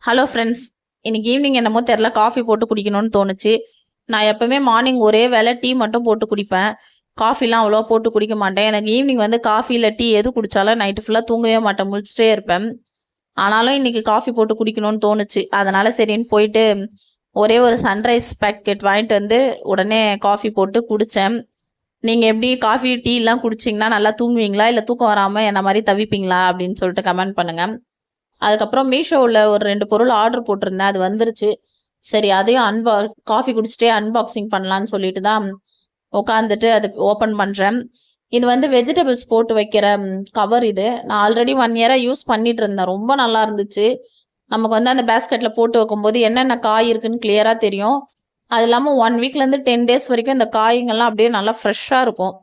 Hello friends. இன்னைக்கு evening என்னமோ தெரில காஃபி போட்டு குடிக்கணும்னு தோணுச்சு. நான் எப்பவுமே மார்னிங் ஒரே வேளை டீ மட்டும் போட்டு குடிப்பேன். காஃபிலாம் அவ்வளோவா போட்டு குடிக்க மாட்டேன். எனக்கு ஈவினிங் வந்து காஃபி இல்லை டீ எது குடித்தாலும் நைட்டு ஃபுல்லாக தூங்கவே மாட்டேன், முழிச்சிட்டே இருப்பேன். ஆனாலும் இன்னைக்கு காஃபி போட்டு குடிக்கணும்னு தோணுச்சு. அதனால சரின்னு போயிட்டு ஒரே ஒரு சன்ரைஸ் பேக்கெட் வாங்கிட்டு வந்து உடனே காஃபி போட்டு குடித்தேன். நீங்கள் எப்படி காஃபி டீலாம் குடிச்சிங்கன்னா நல்லா தூங்குவீங்களா, இல்லை தூக்கம் வராமல் என்ன மாதிரி தவிப்பீங்களா அப்படின்னு சொல்லிட்டு கமெண்ட் பண்ணுங்கள். அதுக்கப்புறம் மீஷோவில் ஒரு 2 பொருள் ஆர்டர் போட்டிருந்தேன், அது வந்துருச்சு. சரி அதையும் காஃபி குடிச்சிட்டே அன்பாக்சிங் பண்ணலான்னு சொல்லிட்டு தான் உட்காந்துட்டு அதை ஓப்பன் பண்ணுறேன். இது வந்து வெஜிடபிள்ஸ் போட்டு வைக்கிற கவர். இது நான் ஆல்ரெடி 1 இயராக யூஸ் பண்ணிட்டு இருந்தேன். ரொம்ப நல்லா இருந்துச்சு. நமக்கு வந்து அந்த பேஸ்கெட்டில் போட்டு வைக்கும்போது என்னென்ன காய் இருக்குன்னு கிளியராக தெரியும். அது இல்லாமல் 1 வீக்லேருந்து 10 டேஸ் வரைக்கும் இந்த காய்ங்கள்லாம் அப்படியே நல்லா ஃப்ரெஷ்ஷாக இருக்கும்.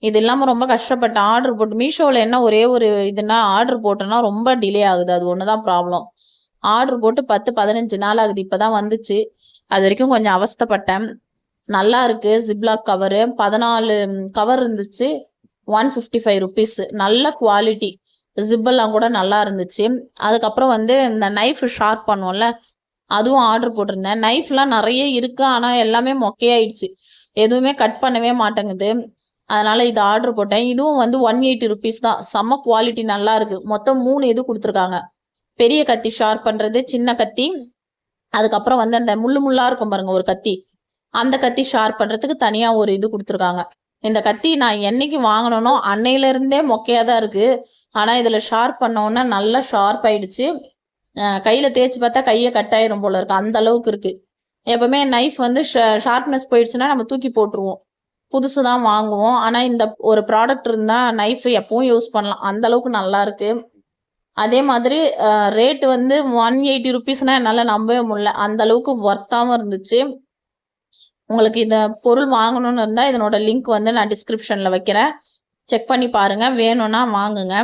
இது இல்லாமல் ரொம்ப கஷ்டப்பட்டேன் ஆர்டர் போட்டு. மீஷோவில் என்ன ஒரே ஒரு இதுனா ஆர்டர் போட்டோன்னா ரொம்ப டிலே ஆகுது, அது ஒன்று தான் ப்ராப்ளம். ஆர்டர் போட்டு 10-15 நாள் ஆகுது, இப்போ தான் வந்துச்சு. அது வரைக்கும் கொஞ்சம் அவஸ்தைப்பட்டேன். நல்லா இருக்குது. ஜிப்லாக் கவரு 14 கவர் இருந்துச்சு, 155 ருபீஸ். நல்ல குவாலிட்டி, ஜிப்பெல்லாம் கூட நல்லா இருந்துச்சு. அதுக்கப்புறம் வந்து இந்த நைஃப் ஷார்ப் பண்ணுவோம்ல, அதுவும் ஆர்டர் போட்டிருந்தேன். நைஃப்லாம் நிறைய இருக்குது, ஆனால் எல்லாமே மொக்கையாயிடுச்சு, எதுவுமே கட் பண்ணவே மாட்டேங்குது. அதனால் இது ஆர்டர் போட்டேன். இதுவும் வந்து 180 ருபீஸ் தான். செம்ம குவாலிட்டி நல்லா இருக்குது. மொத்தம் 3 இது கொடுத்துருக்காங்க. பெரிய கத்தி ஷார்ப் பண்ணுறது, சின்ன கத்தி, அதுக்கப்புறம் வந்து அந்த முள்ளாக இருக்கும் பாருங்கள் ஒரு கத்தி, அந்த கத்தி ஷார்ப் பண்ணுறதுக்கு தனியாக ஒரு இது கொடுத்துருக்காங்க. இந்த கத்தி நான் என்னைக்கு வாங்கினோனோ அன்னையிலேருந்தே மொக்கையாக தான் இருக்குது. ஆனால் இதில் ஷார்ப் பண்ணோன்னா நல்லா ஷார்ப் ஆகிடுச்சு. கையில் தேய்ச்சி பார்த்தா கையை கட்டாயிரும் போல இருக்குது, அந்த அளவுக்கு இருக்குது. எப்போவுமே நைஃப் வந்து ஷார்ப்னஸ் போயிடுச்சுன்னா நம்ம தூக்கி போட்டுருவோம், புதுசு தான் வாங்குவோம். ஆனால் இந்த ஒரு ப்ராடக்ட் இருந்தால் நைஃபு எப்பவும் யூஸ் பண்ணலாம், அந்த அளவுக்கு நல்லாயிருக்கு. அதே மாதிரி ரேட்டு வந்து 180 ருபீஸ்னால் என்னால் நம்பவே முடியல, அந்த அளவுக்கு ஒர்த்தாகவும் இருந்துச்சு. உங்களுக்கு இந்த பொருள் வாங்கணும்னு இருந்தால் இதனோட லிங்க் வந்து நான் டிஸ்கிரிப்ஷனில் வைக்கிறேன், செக் பண்ணி பாருங்கள், வேணும்னா வாங்குங்க.